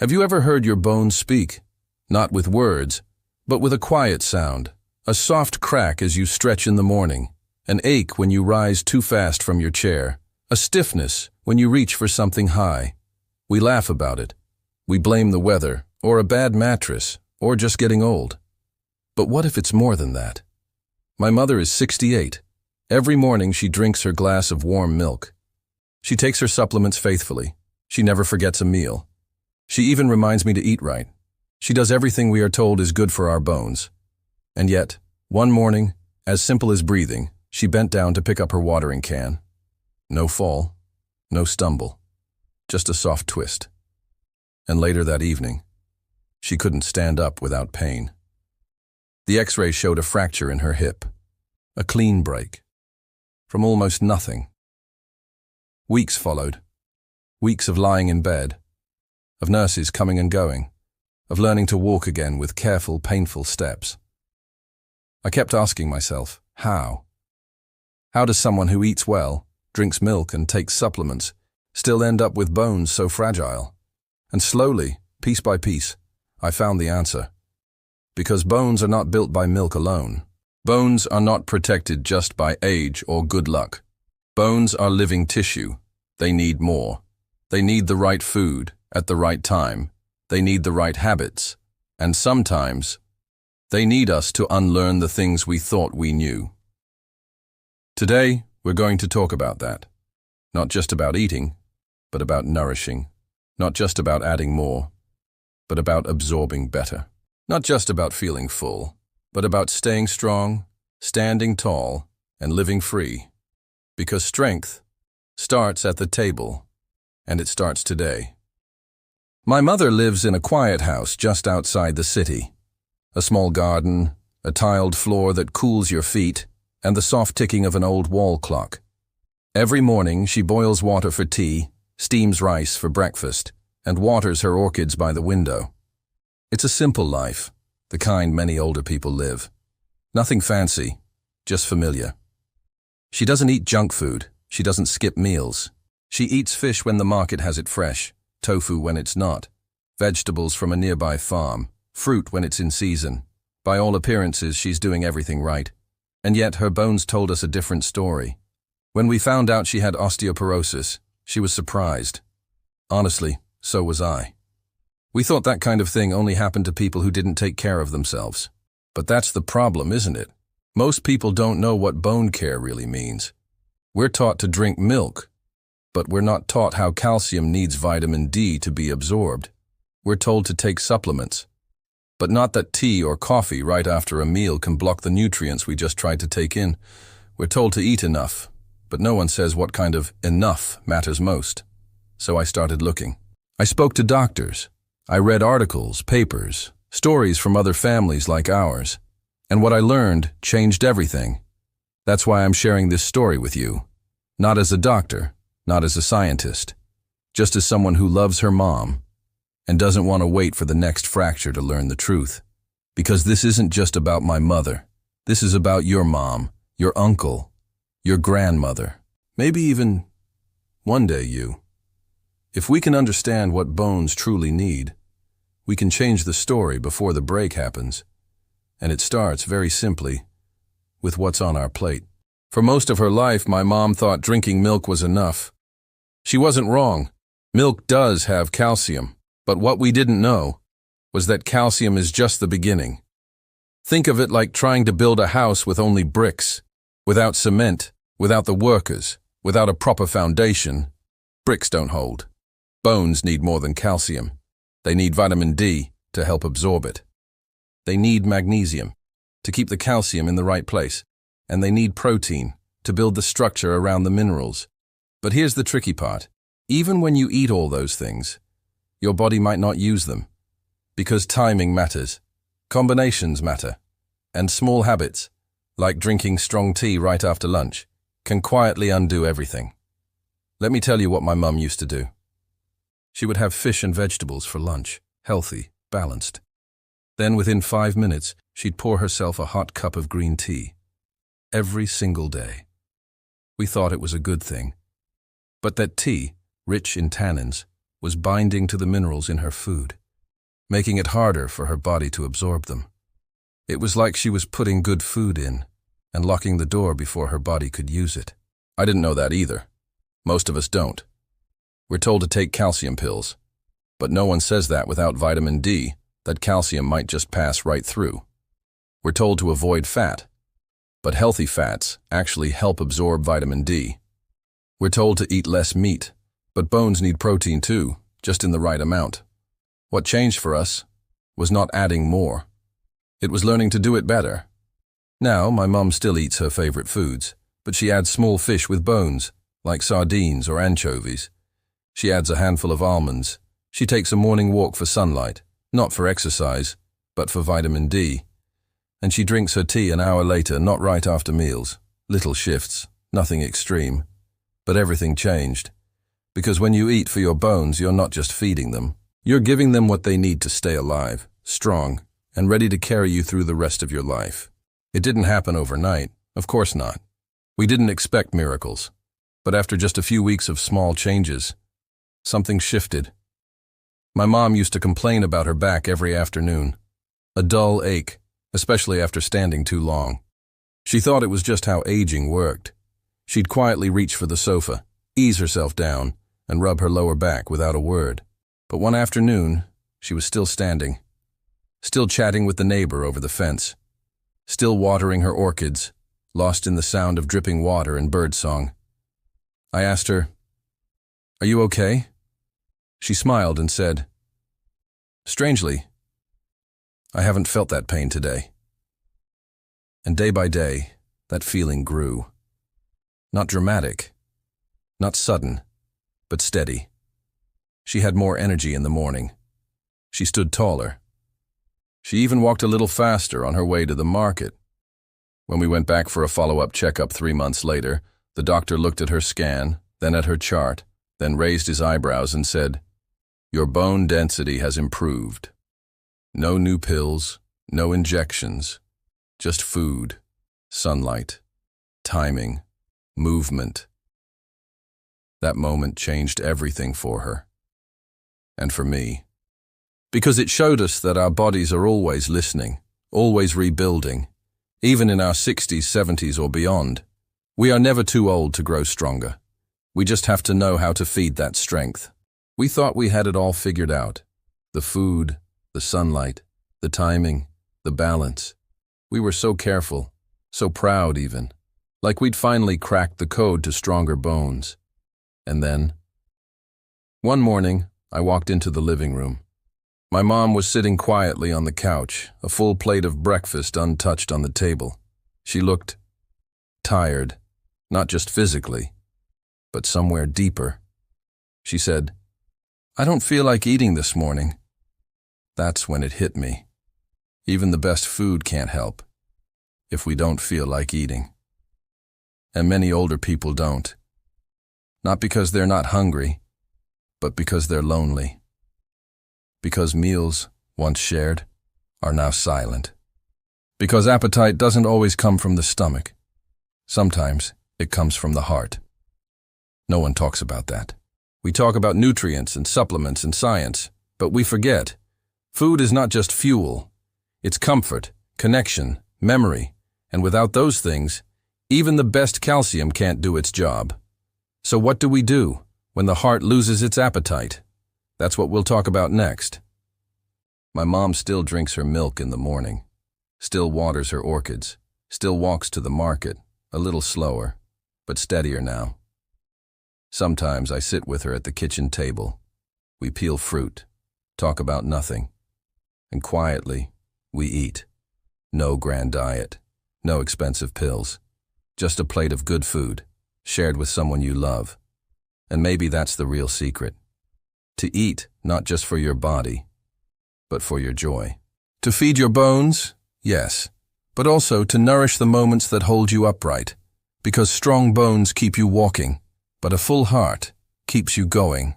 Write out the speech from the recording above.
Have you ever heard your bones speak? Not with words, but with a quiet sound, a soft crack as you stretch in the morning, an ache when you rise too fast from your chair, a stiffness when you reach for something high. We laugh about it. We blame the weather, or a bad mattress, or just getting old. But what if it's more than that? My mother is 68. Every morning she drinks her glass of warm milk. She takes her supplements faithfully. She never forgets a meal. She even reminds me to eat right. She does everything we are told is good for our bones. And yet, one morning, as simple as breathing, she bent down to pick up her watering can. No fall, no stumble, just a soft twist. And later that evening, she couldn't stand up without pain. The X-ray showed a fracture in her hip, a clean break, from almost nothing. Weeks followed, weeks of lying in bed, of nurses coming and going, of learning to walk again with careful, painful steps. I kept asking myself, how? How does someone who eats well, drinks milk and takes supplements, still end up with bones so fragile? And slowly, piece by piece, I found the answer. Because bones are not built by milk alone. Bones are not protected just by age or good luck. Bones are living tissue. They need more. They need the right food at the right time. They need the right habits. And sometimes, they need us to unlearn the things we thought we knew. Today, we're going to talk about that. Not just about eating, but about nourishing. Not just about adding more, but about absorbing better. Not just about feeling full, but about staying strong, standing tall, and living free. Because strength starts at the table, and it starts today. My mother lives in a quiet house just outside the city. A small garden, a tiled floor that cools your feet, and the soft ticking of an old wall clock. Every morning she boils water for tea, steams rice for breakfast, and waters her orchids by the window. It's a simple life, the kind many older people live. Nothing fancy, just familiar. She doesn't eat junk food. She doesn't skip meals. She eats fish when the market has it fresh, tofu when it's not, vegetables from a nearby farm, fruit when it's in season. By all appearances, she's doing everything right. And yet her bones told us a different story. When we found out she had osteoporosis, she was surprised. Honestly, so was I. We thought that kind of thing only happened to people who didn't take care of themselves. But that's the problem, isn't it? Most people don't know what bone care really means. We're taught to drink milk, but we're not taught how calcium needs vitamin D to be absorbed. We're told to take supplements, but not that tea or coffee right after a meal can block the nutrients we just tried to take in. We're told to eat enough, but no one says what kind of enough matters most. So I started looking. I spoke to doctors. I read articles, papers, stories from other families like ours. And what I learned changed everything. That's why I'm sharing this story with you. Not as a doctor, not as a scientist, just as someone who loves her mom and doesn't want to wait for the next fracture to learn the truth. Because this isn't just about my mother. This is about your mom, your uncle, your grandmother, maybe even one day you. If we can understand what bones truly need, we can change the story before the break happens. And it starts very simply with what's on our plate. For most of her life, my mom thought drinking milk was enough. She wasn't wrong. Milk does have calcium, but what we didn't know was that calcium is just the beginning. Think of it like trying to build a house with only bricks, without cement, without the workers, without a proper foundation. Bricks don't hold. Bones need more than calcium. They need vitamin D to help absorb it. They need magnesium to keep the calcium in the right place, and they need protein to build the structure around the minerals. But here's the tricky part. Even when you eat all those things, your body might not use them, because timing matters, combinations matter, and small habits, like drinking strong tea right after lunch, can quietly undo everything. Let me tell you what my mum used to do. She would have fish and vegetables for lunch, healthy, balanced. Then within 5 minutes, she'd pour herself a hot cup of green tea. Every single day. We thought it was a good thing. But that tea, rich in tannins, was binding to the minerals in her food, making it harder for her body to absorb them. It was like she was putting good food in and locking the door before her body could use it. I didn't know that either. Most of us don't. We're told to take calcium pills, but no one says that without vitamin D, that calcium might just pass right through. We're told to avoid fat, but healthy fats actually help absorb vitamin D. We're told to eat less meat, but bones need protein too, just in the right amount. What changed for us was not adding more. It was learning to do it better. Now, my mum still eats her favorite foods, but she adds small fish with bones, like sardines or anchovies. She adds a handful of almonds. She takes a morning walk for sunlight, not for exercise, but for vitamin D. And she drinks her tea an hour later, not right after meals. Little shifts, nothing extreme. But everything changed. Because when you eat for your bones, you're not just feeding them. You're giving them what they need to stay alive, strong, and ready to carry you through the rest of your life. It didn't happen overnight, of course not. We didn't expect miracles. But after just a few weeks of small changes, something shifted. My mom used to complain about her back every afternoon. A dull ache, especially after standing too long. She thought it was just how aging worked. She'd quietly reach for the sofa, ease herself down, and rub her lower back without a word. But one afternoon, she was still standing, still chatting with the neighbor over the fence, still watering her orchids, lost in the sound of dripping water and birdsong. I asked her, "Are you okay?" She smiled and said, "Strangely, I haven't felt that pain today." And day by day, that feeling grew. Not dramatic, not sudden, but steady. She had more energy in the morning. She stood taller. She even walked a little faster on her way to the market. When we went back for a follow-up checkup 3 months later, the doctor looked at her scan, then at her chart, then raised his eyebrows and said, "Your bone density has improved. No new pills, no injections, just food, sunlight, timing, movement." That moment changed everything for her. And for me. Because it showed us that our bodies are always listening, always rebuilding. Even in our 60s, 70s, or beyond, we are never too old to grow stronger. We just have to know how to feed that strength. We thought we had it all figured out. The food, the sunlight, the timing, the balance. We were so careful, so proud even, like we'd finally cracked the code to stronger bones. And then, one morning, I walked into the living room. My mom was sitting quietly on the couch, a full plate of breakfast untouched on the table. She looked tired, not just physically, but somewhere deeper. She said, "I don't feel like eating this morning." That's when it hit me. Even the best food can't help if we don't feel like eating. And many older people don't. Not because they're not hungry, but because they're lonely. Because meals, once shared, are now silent. Because appetite doesn't always come from the stomach. Sometimes it comes from the heart. No one talks about that. We talk about nutrients and supplements and science, but we forget. Food is not just fuel. It's comfort, connection, memory, and without those things, even the best calcium can't do its job. So what do we do when the heart loses its appetite? That's what we'll talk about next. My mom still drinks her milk in the morning, still waters her orchids, still walks to the market, a little slower, but steadier now. Sometimes I sit with her at the kitchen table. We peel fruit, talk about nothing, and quietly, we eat. No grand diet, no expensive pills, just a plate of good food, shared with someone you love. And maybe that's the real secret. To eat, not just for your body, but for your joy. To feed your bones, yes, but also to nourish the moments that hold you upright, because strong bones keep you walking, but a full heart keeps you going.